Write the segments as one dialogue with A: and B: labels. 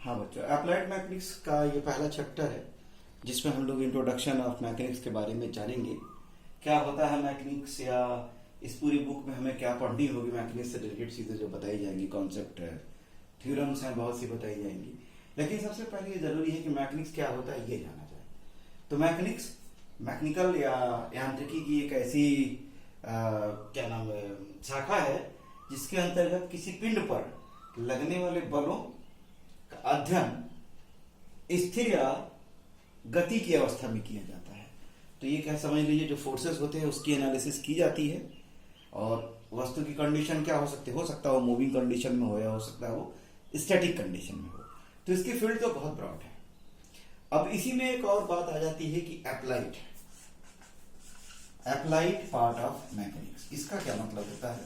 A: हाँ बच्चों, applied mechanics का ये पहला चैप्टर है जिसमें हम लोग इंट्रोडक्शन ऑफ मैकेनिक्स के बारे में जानेंगे। क्या होता है मैकेनिक्स, या इस पूरी बुक में हमें क्या पढ़नी होगी मैकेनिक्स से रिलेटेड चीज़ें जो बताई जाएंगी, कॉन्सेप्ट है, थ्योरम्स हैं, बहुत सी बताई जाएंगी। लेकिन सबसे पहले ये जरूरी है कि मैकेनिक्स क्या होता है ये जाना जाए। तो मैकेनिक्स मैकेनिकल या यांत्रिकी की एक ऐसी क्या नाम है, शाखा है जिसके अंतर्गत किसी पिंड पर लगने वाले बलों का अध्ययन स्थिर या गति की अवस्था में किया जाता है। तो ये क्या समझ लीजिए, जो फोर्सेस होते हैं उसकी एनालिसिस की जाती है और वस्तु की कंडीशन क्या हो सकता है वो मूविंग कंडीशन में हो या हो सकता है वो स्टैटिक कंडीशन में हो। तो इसकी फील्ड तो बहुत ब्रॉड है। अब इसी में एक और बात आ जाती है कि अप्लाइड पार्ट ऑफ मैकेनिक्स, इसका क्या मतलब होता है?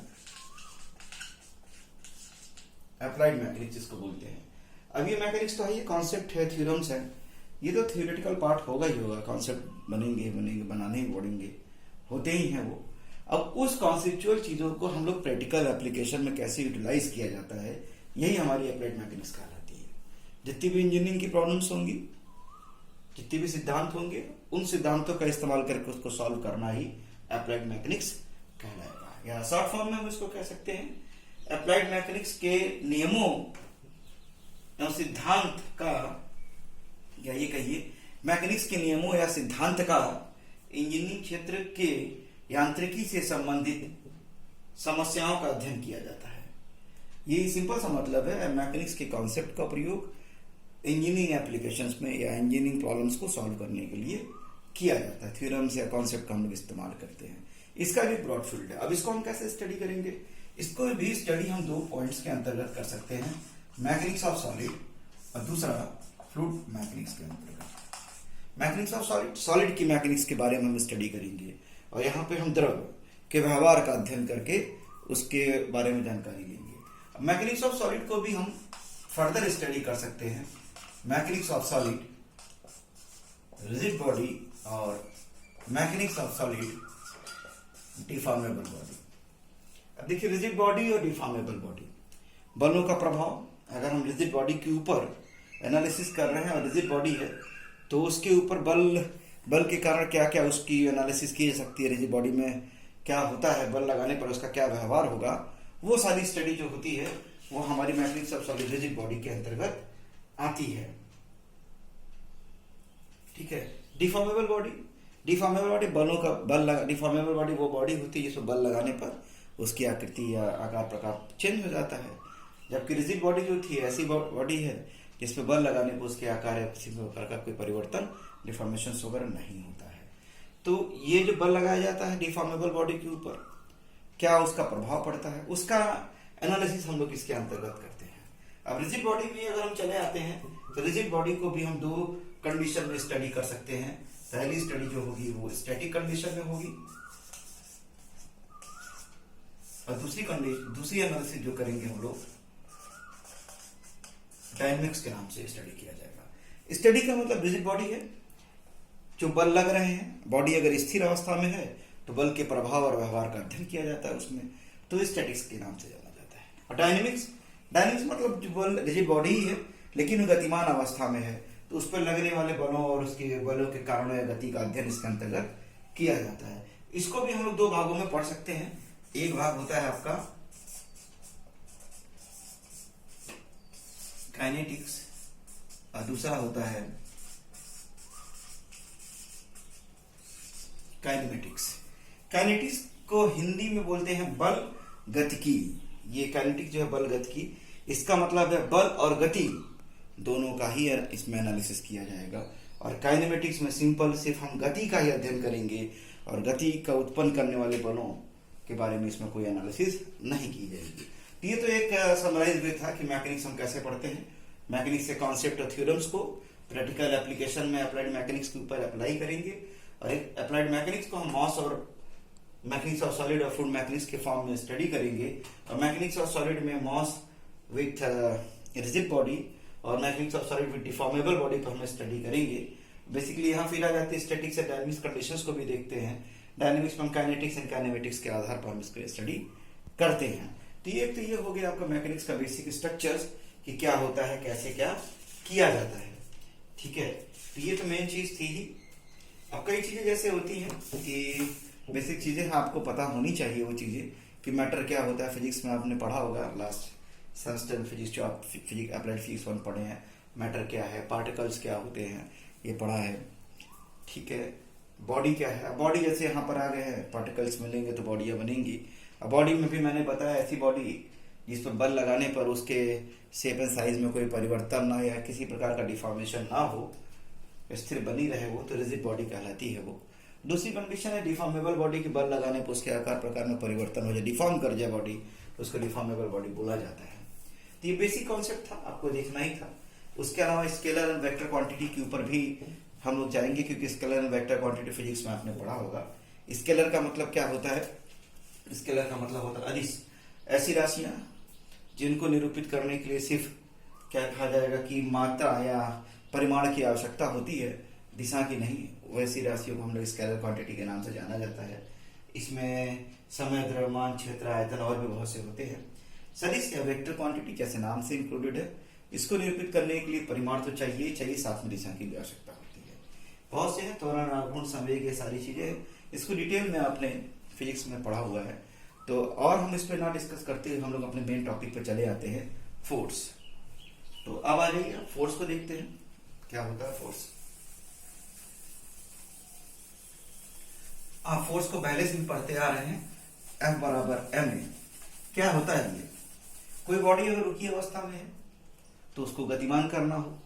A: अप्लाइड मैकेनिक्स जिसको बोलते हैं। अब ये मैकेनिक्स तो है, ये कॉन्सेप्ट है, थ्योरम्स है, ये तो थियोरेटिकल पार्ट होगा ही होगा। कॉन्सेप्ट बनेंगे बनाने ही पड़ेंगे, होते ही हैं वो। अब उस कॉन्सेप्चुअल चीजों को हम लोग प्रैक्टिकल एप्लीकेशन में कैसे यूटिलाइज किया जाता है, यही हमारी अप्लाइड मैकेनिक्स कहलाती है। जितनी भी इंजीनियरिंग की प्रॉब्लम्स होंगी, जितने भी सिद्धांत होंगे, उन सिद्धांतों का इस्तेमाल करके उसको सॉल्व करना ही अप्लाइड मैकेनिक्स कहलाएगा। या शॉर्ट फॉर्म में हम इसको कह सकते हैं अप्लाइड मैकेनिक्स के नियमों या सिद्धांत का, या ये कहिए मैकेनिक्स के नियमों या सिद्धांत का इंजीनियरिंग क्षेत्र के यांत्रिकी से संबंधित समस्याओं का अध्ययन किया जाता है। ये सिंपल सा मतलब है, मैकेनिक्स के कॉन्सेप्ट का प्रयोग इंजीनियरिंग एप्लीकेशंस में या इंजीनियरिंग प्रॉब्लम्स को सॉल्व करने के लिए किया जाता है। थ्योरम्स या कॉन्सेप्ट का हम लोग इस्तेमाल करते हैं। इसका भी ब्रॉड फील्ड है। अब इसको हम कैसे स्टडी करेंगे? इसको भी स्टडी हम दो पॉइंट्स के अंतर्गत कर सकते हैं, मैकेनिक्स ऑफ सॉलिड और दूसरा फ्लूइड मैकेनिक्स के अंतर्गत। मैकेनिक्स ऑफ सॉलिड की मैकेनिक्स के बारे में हम स्टडी करेंगे और यहाँ पे हम द्रव के व्यवहार का अध्ययन करके उसके बारे में जानकारी लेंगे। मैकेनिक्स ऑफ सॉलिड को भी हम फर्दर स्टडी कर सकते हैं, mechanics of solid, rigid body और mechanics of solid deformable body. अब देखिए, रिजिड बॉडी और डिफॉर्मेबल बॉडी, बलों का प्रभाव। अगर हम रिजिड बॉडी के ऊपर एनालिसिस कर रहे हैं और रिजिड बॉडी है तो उसके ऊपर बल के कारण क्या क्या उसकी एनालिसिस की जा सकती है, रिजिड बॉडी में क्या होता है, बल लगाने पर उसका क्या व्यवहार होगा, वो सारी स्टडी जो होती है वो हमारी mechanics of solid rigid body के अंतर्गत आती है। ठीक है। डिफॉर्मेबल बॉडी, बलों का डिफॉर्मेबल बॉडी वो बॉडी होती है जिसमें बल लगाने पर उसकी आकृति या आकार प्रकार चेंज हो जाता है। जबकि रिजिड बॉडी जो थी ऐसी बॉडी है जिसमें बल लगाने पर उसके आकार या किसी प्रकार का कोई परिवर्तन, डिफॉर्मेशन वगैरह नहीं होता है। तो ये जो बल लगाया जाता है डिफॉर्मेबल बॉडी के ऊपर, क्या उसका प्रभाव पड़ता है, उसका एनालिसिस हम लोग इसके अंतर्गत करते हैं। अब रिजिड बॉडी में अगर हम चले आते हैं तो रिजिड बॉडी को भी हम दो कंडीशन में स्टडी कर सकते हैं। पहली स्टडी जो होगी वो स्टैटिक कंडीशन में होगी और दूसरी एनालिसिस जो करेंगे हम लोग डायनेमिक्स के नाम से स्टडी किया जाएगा। स्टडी का मतलब रिजिड बॉडी है, जो बल लग रहे हैं, बॉडी अगर स्थिर अवस्था में है तो बल के प्रभाव और व्यवहार का अध्ययन किया जाता है उसमें, तो स्टैटिक्स के नाम से जाना जाता है। और डायनेमिक्स मतलब जो बल रिजिड बॉडी ही है लेकिन गतिमान अवस्था में है, तो उस पर लगने वाले बलों और उसके बलों के कारणों या गति का अध्ययन इसके अंतर्गत किया जाता है। इसको भी हम लोग दो भागों में पढ़ सकते हैं। एक भाग होता है आपका काइनेटिक्स और दूसरा होता है काइनेमेटिक्स। काइनेटिक्स को हिंदी में बोलते हैं बल गतिकी। ये काइनेटिक्स जो है बल गतिकी, इसका मतलब है बल और गति दोनों का ही इसमें एनालिसिस किया जाएगा। और काइनेमेटिक्स में सिंपल सिर्फ हम गति का ही अध्ययन करेंगे और गति का उत्पन्न करने वाले बलों के बारे में इसमें कोई एनालिसिस नहीं की जाएगी। ये तो एक समराइज वे था कि मैकेनिक्स हम कैसे पढ़ते हैं। मैकेनिक्स के कॉन्सेप्ट और थ्योरम्स को प्रैक्टिकल एप्लीकेशन में अप्लाइड मैकेनिक्स के ऊपर अप्लाई करेंगे और एक अप्लाइड मैकेनिक्स को हम मॉस और मैकेनिक्स ऑफ सॉलिड और फ्लूइड मैकेनिक्स के फॉर्म में स्टडी करेंगे। और मैकेनिक्स ऑफ सॉलिड में मॉस विथ रिजिड बॉडी और mechanics of solid with deformable body पर हम स्टडी करेंगे। बेसिकली यहाँ फिर आ जाती है स्टैटिक्स एंड डायनेमिक्स कंडीशंस को भी देखते हैं। डायनेमिक्स में हम काइनेटिक्स एंड काइनेमेटिक्स के आधार पर हम इसको स्टडी करते हैं। तो ये हो गया आपका मैकेनिक्स का बेसिक स्ट्रक्चर्स कि क्या होता है, कैसे क्या किया जाता है। ठीक है, तो ये तो मेन चीज थी ही। अब कई चीजें जैसे होती हैं कि बेसिक चीजें आपको पता होनी चाहिए, वो चीजें कि मैटर क्या होता है। फिजिक्स में आपने पढ़ा होगा लास्ट सेमेस्टर फिजिक्स, जो आप फिजिक्स अप्लाइड फिजिक्स 1 पढ़े हैं, मैटर क्या है, पार्टिकल्स क्या होते हैं, ये पढ़ा है। ठीक है, बॉडी क्या है। बॉडी जैसे यहाँ पर आ गए हैं, पार्टिकल्स मिलेंगे तो बॉडियाँ बनेंगी। अब बॉडी में भी मैंने बताया ऐसी बॉडी जिस पर बल लगाने पर उसके शेप एंड साइज में कोई परिवर्तन ना या किसी प्रकार का डिफॉर्मेशन ना हो, स्थिर बनी रहे, वो तो रिजिड बॉडी कहलाती है वो। दूसरी कंडीशन है डिफॉर्मेबल बॉडी की, बल लगाने पर उसके आकार प्रकार में परिवर्तन हो जाए, डिफॉर्म कर जाए बॉडी, तो उसको डिफॉर्मेबल बॉडी बोला जाता है। तो ये बेसिक कॉन्सेप्ट था, आपको देखना ही था। उसके अलावा स्केलर एंड वेक्टर क्वांटिटी के ऊपर भी हम लोग जाएंगे, क्योंकि scalar and vector quantity physics में आपने पढ़ा होगा। स्केलर का मतलब क्या होता है? स्केलर का मतलब होता है अदिश, ऐसी राशियां जिनको निरूपित करने के लिए सिर्फ क्या कहा जाएगा कि मात्रा या परिमाण की आवश्यकता होती है, दिशा की नहीं। वैसी राशियों को हम लोग स्केलर क्वांटिटी के नाम से जाना जाता है। इसमें समय, द्रव्यमान, क्षेत्र, आयतन और भी बहुत से होते हैं। सदिश या वेक्टर क्वांटिटी जैसे नाम से इंक्लूडेड है। इसको निरूपित करने के लिए परिमाण तो चाहिए चाहिए, साथ में दिशा की भी आवश्यकता होती है। बहुत से हैं, त्वरण, आघूर्ण, संवेग, ये सारी चीजें इसको डिटेल में आपने फिजिक्स में पढ़ा हुआ है। तो और हम इस पर ना डिस्कस करते हुए हम लोग अपने मेन टॉपिक पर चले आते हैं, फोर्स। तो अब आ जाइए फोर्स को देखते हैं, क्या होता है फोर्स। आप फोर्स को पहले से भी पढ़ते आ रहे हैं, F बराबर ma। क्या होता है ये? कोई बॉडी अगर रुकी अवस्था में है तो उसको गतिमान करना हो,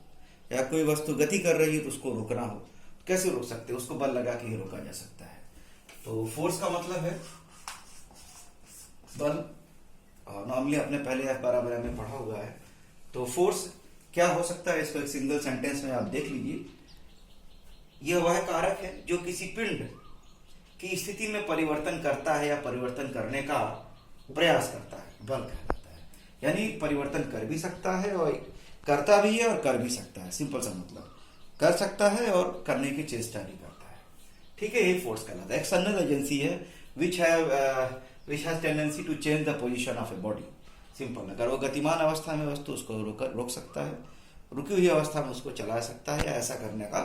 A: या कोई वस्तु गति कर रही है तो उसको रोकना हो, कैसे रोक सकते हैं? उसको बल लगा के ही रोका जा सकता है। तो फोर्स का मतलब है बल। नॉर्मली आपने पहले F बराबर ma पढ़ा हुआ है। तो फोर्स क्या हो सकता है, इसको एक सिंगल सेंटेंस में आप देख लीजिए। यह वह कारक है जो किसी पिंड की स्थिति में परिवर्तन करता है या परिवर्तन करने का प्रयास करता है, बल कहलाता है। यानी परिवर्तन कर भी सकता है और करता भी है और कर भी सकता है। सिंपल सा मतलब, कर सकता है और करने की चेष्टा भी करता है। ठीक है, ये फोर्स कहलाता है। एक्सटर्नल एजेंसी है which has tendency to change the position of a body. Simple, अगर वो गतिमान अवस्था में वस्तु उसको रोक सकता है, रुकी हुई अवस्था में उसको चला सकता है या ऐसा करने का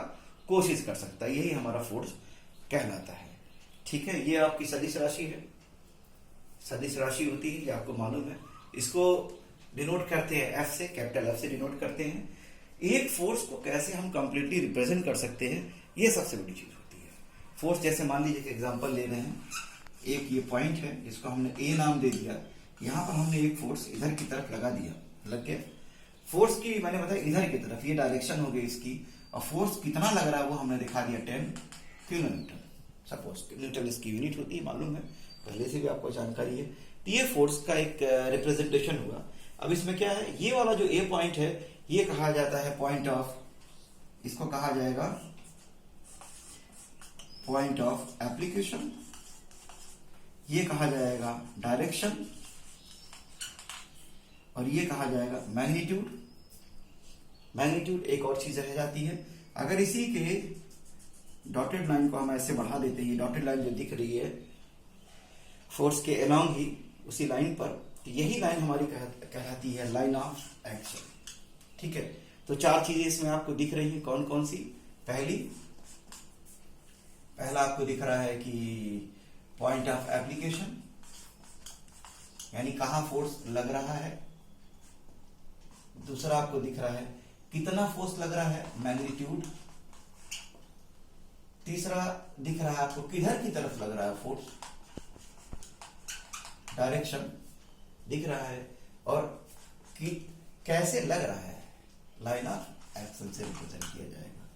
A: कोशिश कर सकता है, यही हमारा फोर्स कहलाता है। ठीक है, ये आपकी सदिश राशि है। सदिश राशि होती है, ये आपको मालूम है। इसको डिनोट करते हैं F से, कैपिटल F से डिनोट करते हैं। एक फोर्स को कैसे हम कंप्लीटली रिप्रेजेंट कर सकते हैं, ये सबसे बड़ी चीज होती है। फोर्स जैसे मान लीजिए एक एग्जांपल ले रहे हैं, एक ये पॉइंट है जिसको हमने A नाम दे दिया। यहाँ पर हमने एक फोर्स इधर की तरफ लगा दिया, लग गया। फोर्स की मैंने बताया इधर की तरफ, ये डायरेक्शन हो गई इसकी, और फोर्स कितना लग रहा है वो हमने दिखा दिया 10 किलोमीटर। सपोज न्यूटन इसकी यूनिट होती है, मालूम है, पहले से भी आपको जानकारी है। तो ये फोर्स का एक रिप्रेजेंटेशन हुआ। अब इसमें क्या है, ये वाला जो ए पॉइंट है ये कहा जाता है पॉइंट ऑफ, इसको कहा जाएगा पॉइंट ऑफ एप्लीकेशन, ये कहा जाएगा डायरेक्शन, और ये कहा जाएगा मैग्नीट्यूड। मैग्नीट्यूड एक और चीज रह जाती है। अगर इसी के डॉटेड लाइन को हम ऐसे बढ़ा देते हैं, डॉटेड लाइन जो दिख रही है फोर्स के अलोंग ही उसी लाइन पर, तो यही लाइन हमारी कहलाती है लाइन ऑफ एक्शन। ठीक है, तो 4 चीजें इसमें आपको दिख रही हैं। कौन कौन सी? पहला आपको दिख रहा है कि पॉइंट ऑफ एप्लीकेशन, यानी कहां फोर्स लग रहा है। दूसरा आपको दिख रहा है कितना फोर्स लग रहा है, मैग्नीट्यूड। तीसरा दिख रहा है आपको किधर की तरफ लग रहा है फोर्स, डायरेक्शन दिख रहा है, और कि कैसे लग रहा है, लाइन ऑफ एक्शन से रिप्रेजेंट किया जाएगा।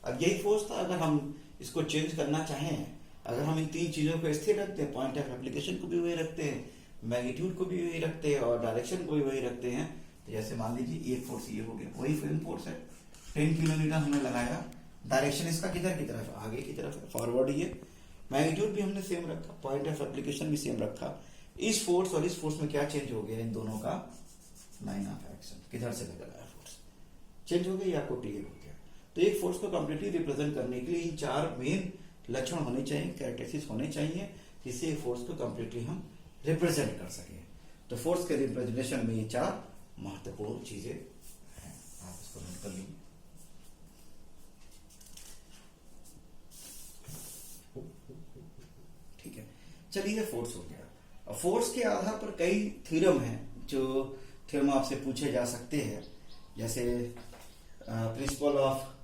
A: अब यही फोर्स था। अगर हम इसको चेंज करना चाहें, अगर हम इन 3 चीजों को स्थिर रखते हैं, पॉइंट ऑफ एप्लीकेशन को भी वही रखते हैं, मैग्नीट्यूड को भी वही रखते हैं, और डायरेक्शन को भी वही रखते हैं, तो जैसे मान लीजिए ये फोर्स ये हो गया, वही फिल्म फोर्स है, 10 किलोमीटर हमने लगाया। डायरेक्शन इसका किधर की तरफ, आगे की तरफ, फॉरवर्ड ही है। मैग्नीट्यूड भी हमने सेम रखा, पॉइंट ऑफ एप्लीकेशन भी सेम रखा। इस फोर्स और इस फोर्स में क्या चेंज हो गया, इन दोनों का लाइन ऑफ एक्शन, किधर से लग रहा है फोर्स, चेंज हो गया, आपको क्लियर हो गया। तो एक फोर्स को कंप्लीटली रिप्रेजेंट करने के लिए इन 4 मेन लक्षण होने चाहिए, कैरेक्टरिस्टिक्स होने चाहिए, जिससे फोर्स को कंप्लीटली हम रिप्रेजेंट कर सके। तो फोर्स के रिप्रेजेंटेशन में ये 4 महत्वपूर्ण चीजें हैं, आप इसको नोट कर लीजिए। चलिए फोर्स हो गया। अब फोर्स के आधार पर कई थ्योरम हैं जो थ्योरम आपसे पूछे जा सकते हैं, जैसे principal of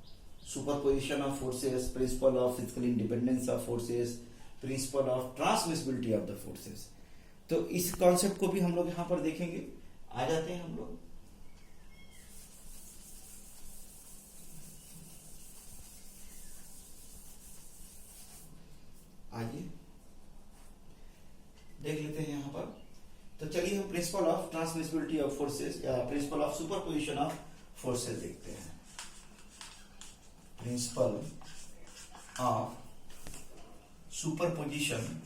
A: superposition of forces, principle of physical independence of forces, principal of transmissibility of the forces. तो इस कॉन्सेप्ट को भी हम लोग यहां पर देखेंगे। आ जाते हैं हम लोग। आइए देख लेते हैं यहां पर। तो चलिए हम principle of transmissibility of forces या principle of superposition of forces देखते हैं। Principle of superposition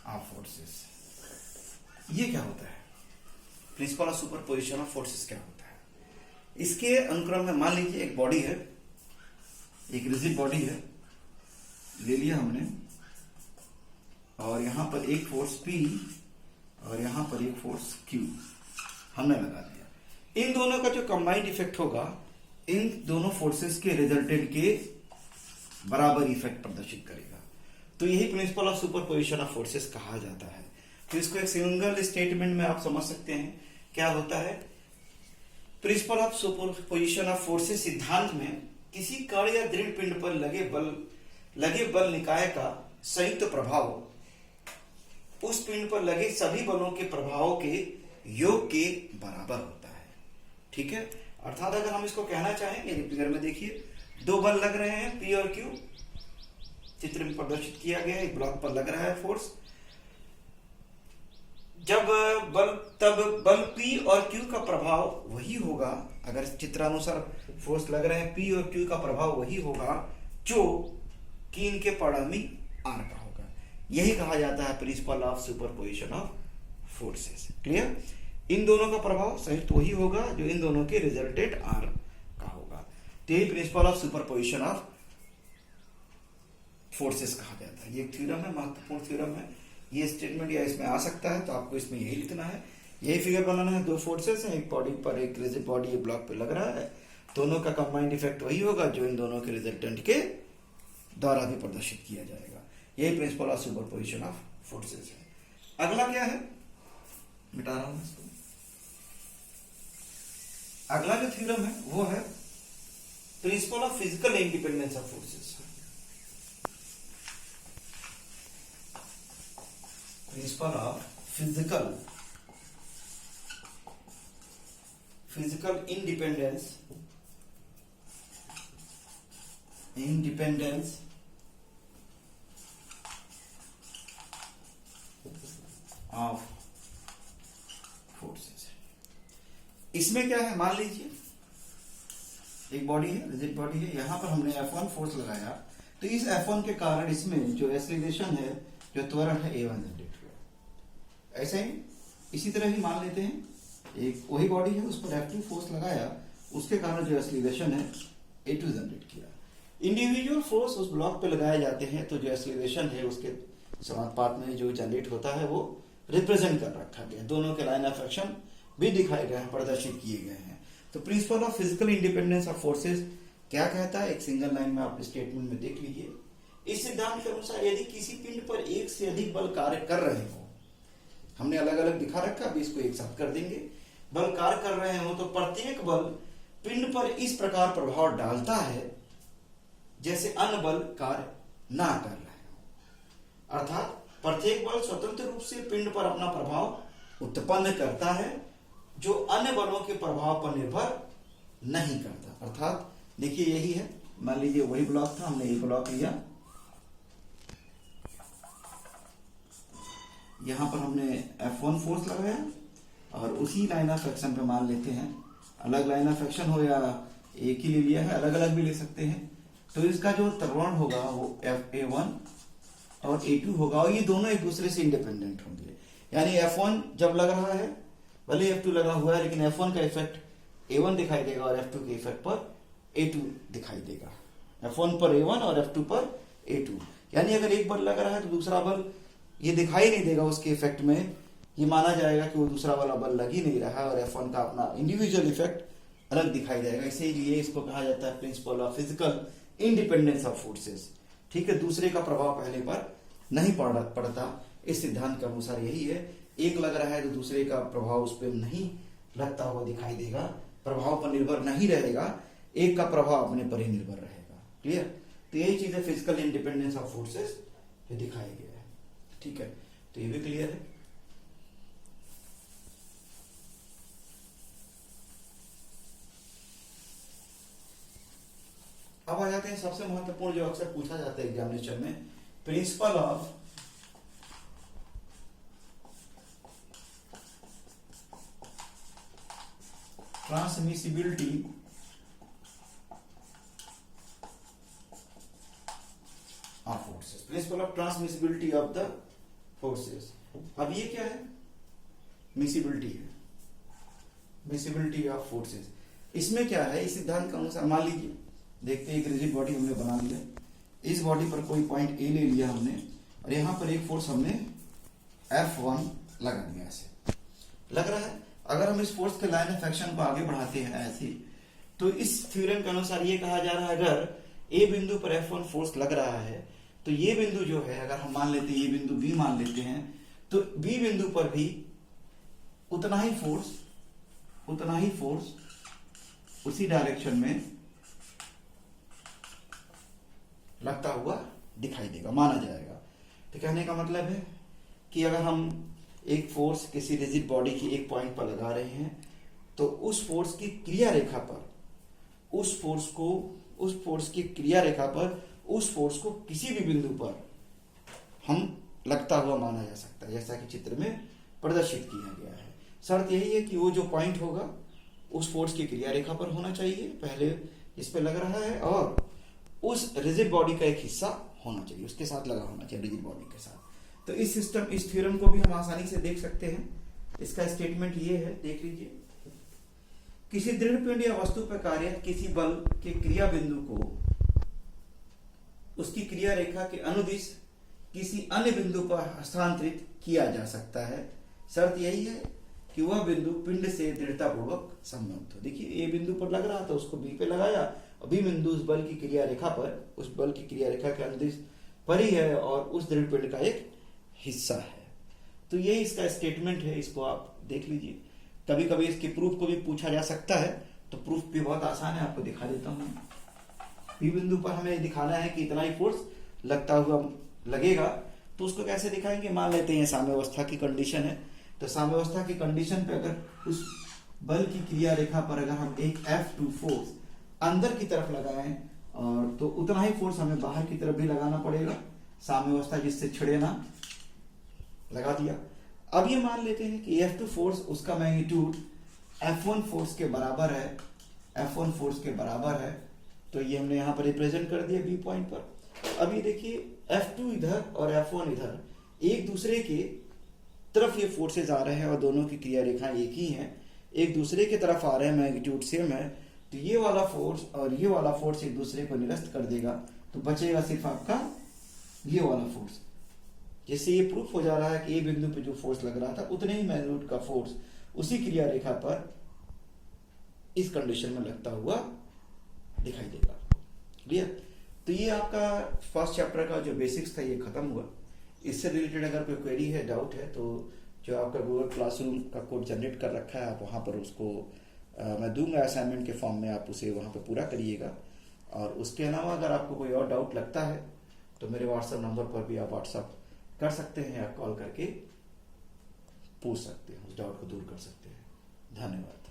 A: of forces, ये क्या होता है? Principle of superposition of forces क्या होता है? इसके अनुक्रम में मान लीजिए एक बॉडी है, एक रिजिड बॉडी है, ले लिया हमने, और यहां पर एक फोर्स P और यहां पर एक फोर्स Q हमने लगा दिया। इन दोनों का जो कंबाइंड इफेक्ट होगा, इन दोनों फोर्सेस के रिजल्टेंट के बराबर इफेक्ट प्रदर्शित करेगा। तो यही principal of superposition of forces कहा जाता है। तो इसको एक सिंगल स्टेटमेंट में आप समझ सकते हैं क्या होता है। Principle of superposition of forces सिद्धांत में किसी कण या दृढ़ पिंड पर लगे बल निकाय का संयुक्त प्रभाव उस पिंड पर लगे सभी बलों के प्रभावों के योग के बराबर होता है। ठीक है, अर्थात अगर हम इसको कहना चाहेंगे, फिगर में देखिए दो बल लग रहे हैं P और Q, चित्र में प्रदर्शित किया गया है। ब्लॉक पर लग रहा है फोर्स, तब बल P और Q का प्रभाव वही होगा। अगर चित्रानुसार फोर्स लग रहे हैं P और Q का प्रभाव वही होगा जो कि इनके परिणामी R का होगा। यही कहा जाता है principle of superposition of forces. Clear? इन दोनों का प्रभाव संयुक्त वही होगा जो इन दोनों के रिजल्टेंट R का होगा। तो यही principal of superposition of forces कहा जाता है। ये एक थ्योरम है, महत्वपूर्ण थ्योरम है। ये स्टेटमेंट या इसमें आ सकता है, तो आपको इसमें यही लिखना है। यही फिगर बनाना है। दो फोर्सेस हैं, एक बॉडी पर, एक रिजिड बॉडी एक ब्लॉक पे लग रहा है। दोनों का कंबाइंड इफेक्ट वही होगा जो इन दोनों के रिजल्टेंट के द्वारा भी प्रदर्शित किया जाएगा। यही principal of superposition of forces है। अगला क्या है, मिटा रहा हूं इसको। अगला जो थ्योरम है वो है principle of physical independence of forces. Principle of physical independence of forces. इसमें क्या है, मान लीजिए एक बॉडी है, रिजिड बॉडी है, यहां पर हमने F1 फोर्स लगाया, तो इस F1 के कारण इसमें जो एक्सीलरेशन है, जो त्वरण है, A1 जनरेट हुआ। ऐसे ही इसी तरह ही मान लेते हैं एक वही बॉडी है, उस पर F2 फोर्स लगाया, उसके कारण जो एक्सीलरेशन है A2 जनरेट किया। इंडिविजुअल फोर्स उस ब्लॉक पे लगाए जाते हैं, तो जो एक्सीलरेशन है उसके समानुपात में जो जनरेट होता है वो रिप्रेजेंट कर रखा गया। दोनों के लाइन ऑफ एक्शन भी दिखाए गए हैं, प्रदर्शित किए गए हैं। तो principle of physical independence of forces क्या कहता है, एक सिंगल लाइन में आप स्टेटमेंट में देख लीजिए। इस सिद्धांत के अनुसार यदि किसी पिंड पर एक से अधिक बल कार्य कर रहे हो, हमने अलग अलग दिखा रखा, अभी इसको एक साथ कर देंगे। बल कार्य कर रहे हो तो प्रत्येक बल पिंड पर इस प्रकार प्रभाव डालता है जैसे अन्य बल कार्य ना कर रहे हो। अर्थात प्रत्येक बल स्वतंत्र रूप से पिंड पर अपना प्रभाव उत्पन्न करता है जो अन्य बलों के प्रभाव पर निर्भर नहीं करता। अर्थात देखिए यही है, मान लीजिए वही ब्लॉक था, हमने ये ब्लॉक लिया, यहां पर हमने F1 फोर्स लगाया और उसी लाइन ऑफ एक्शन पे मान लेते हैं, अलग लाइन ऑफ एक्शन हो या एक ही ले लिया है, अलग अलग भी ले सकते हैं। तो इसका जो त्वरण होगा वो A1 और A2 होगा, और ये दोनों एक दूसरे से इंडिपेंडेंट होंगे। यानी F1 जब लग रहा है, भले F2 लगा हुआ है, लेकिन F1 का इफेक्ट A1 दिखाई देगा और F2 के इफेक्ट पर A2 दिखाई देगा। F1 पर A1 और F2 पर A2। यानी अगर एक बल लग रहा है तो दूसरा बल ये दिखाई नहीं देगा उसके इफेक्ट में, ये माना जाएगा कि वो दूसरा वाला बल लग ही नहीं रहा है और F1 का अपना इंडिविजुअल इफेक्ट अलग दिखाई देगा। इसीलिए इसको कहा जाता है principle of physical independence of forces. ठीक है, दूसरे का प्रभाव पहले पर नहीं पड़ता। इस सिद्धांत के अनुसार यही है, एक लग रहा है तो दूसरे का प्रभाव उस पर नहीं लगता हुआ दिखाई देगा, प्रभाव पर निर्भर नहीं रहेगा, एक का प्रभाव अपने पर ही निर्भर रहेगा। क्लियर? तो यही चीज है फिजिकल इंडिपेंडेंस ऑफ फोर्सेस ये दिखाया गया है। ठीक है, तो ये भी क्लियर है। अब आ जाते हैं सबसे महत्वपूर्ण जो अक्सर पूछा जाता है एग्जामिनेशन में, principal of transmissibility of forces. Principal of transmissibility of the forces. अब ये क्या है? मिसिबिलिटी है, मिसिबिलिटी ऑफ फोर्सेस। इसमें क्या है? इस सिद्धांत का अनुसार मान लीजिए, देखते हैं एक रिजिड बॉडी हमने बना लिया, इस बॉडी पर कोई पॉइंट ए ले लिया हमने और यहां पर एक फोर्स हमने F1 लगा दिया। ऐसे लग रहा है, अगर हम इस फोर्स के लाइन ऑफ एक्शन को आगे बढ़ाते हैं ऐसे, तो इस थ्योरम के अनुसार ये कहा जा रहा है अगर ए बिंदु पर F1 फोर्स लग रहा है तो ये बिंदु जो है, अगर हम मान लेते हैं ये बिंदु B मान लेते हैं, तो B बिंदु पर भी उतना ही फोर्स उसी डायरेक्शन में लगता हुआ दिखाई देगा, माना जाएगा। तो कहने का मतलब है कि अगर हम एक फोर्स किसी रिजिड बॉडी की एक पॉइंट पर लगा रहे हैं तो उस फोर्स की क्रिया रेखा पर उस फोर्स को किसी भी बिंदु पर हम लगता हुआ माना जा सकता है, जैसा कि चित्र में प्रदर्शित किया गया है। शर्त यही है कि वो जो पॉइंट होगा उस फोर्स की क्रिया रेखा पर होना चाहिए, पहले इस पे लग रहा है, और उस रिजिड बॉडी का एक हिस्सा होना चाहिए, उसके साथ लगा होना चाहिए, रिजिड बॉडी के साथ। तो इस थ्योरम को भी हम आसानी से देख सकते हैं। इसका स्टेटमेंट ये है, देख लीजिए। किसी दृढ़ पिंड या वस्तु पर कार्य किसी बल के क्रिया बिंदु को उसकी क्रिया रेखा के अनुदिश किसी अन्य बिंदु पर हस्तांतरित किया जा सकता है। शर्त यही है कि वह बिंदु पिंड से दृढ़तापूर्वक संबद्ध हो। देखिए, ए बिंदु पर लग रहा था, उसको बी पे लगाया, और बी बिंदु उस बल की क्रिया रेखा के अनुदिश पर ही है और उस दृढ़ पिंड का एक हिस्सा है। तो यही इसका स्टेटमेंट है, इसको आप देख लीजिए। कभी कभी इसके प्रूफ को भी पूछा जा सकता है, तो प्रूफ भी बहुत आसान है, आपको दिखा देता हूं। बी बिंदु पर हमें दिखाना है कि इतना ही फोर्स लगता हुआ लगेगा, तो उसको कैसे दिखाएंगे? मान लेते हैं साम्यावस्था की कंडीशन है, तो साम्यावस्था की कंडीशन पे अगर उस बल की क्रिया रेखा पर अगर हम एक F2 फोर्स अंदर की तरफ लगाएं, और तो उतना ही फोर्स हमें बाहर की तरफ भी लगाना पड़ेगा, साम्यावस्था जिससे छिड़े ना, लगा दिया। अब ये मान लेते हैं कि F2 फोर्स उसका मैग्नीट्यूड F1 फोर्स के बराबर है, तो ये हमने यहाँ पर रिप्रेजेंट कर दिया बी पॉइंट पर। अब ये देखिए, F2 इधर और F1 इधर, एक दूसरे के तरफ ये फोर्सेज आ रहे हैं और दोनों की क्रिया रेखाएं एक ही हैं, एक दूसरे की तरफ आ रहे हैं, मैग्नीट्यूड सेम है, तो ये वाला फोर्स और ये वाला फोर्स एक दूसरे को निरस्त कर देगा, तो बचेगा सिर्फ आपका ये वाला फोर्स। जिससे ये प्रूफ हो जा रहा है कि ये बिंदु पे जो फोर्स लग रहा था उतने ही मैग्नीट्यूड का फोर्स उसी क्रिया रेखा पर इस कंडीशन में लगता हुआ दिखाई देगा। क्लियर? तो ये आपका फर्स्ट चैप्टर का जो बेसिक्स था ये खत्म हुआ। इससे रिलेटेड अगर कोई क्वेरी है, डाउट है, तो जो आपका गूगल क्लासरूम का कोड जनरेट कर रखा है, आप वहाँ पर उसको मैं दूंगा असाइनमेंट के फॉर्म में, आप उसे वहाँ पर पूरा करिएगा। और उसके अलावा अगर आपको कोई और डाउट लगता है तो मेरे व्हाट्सएप नंबर पर भी आप व्हाट्सएप कर सकते हैं या कॉल करके पूछ सकते हैं, उस डाउट को दूर कर सकते हैं। धन्यवाद।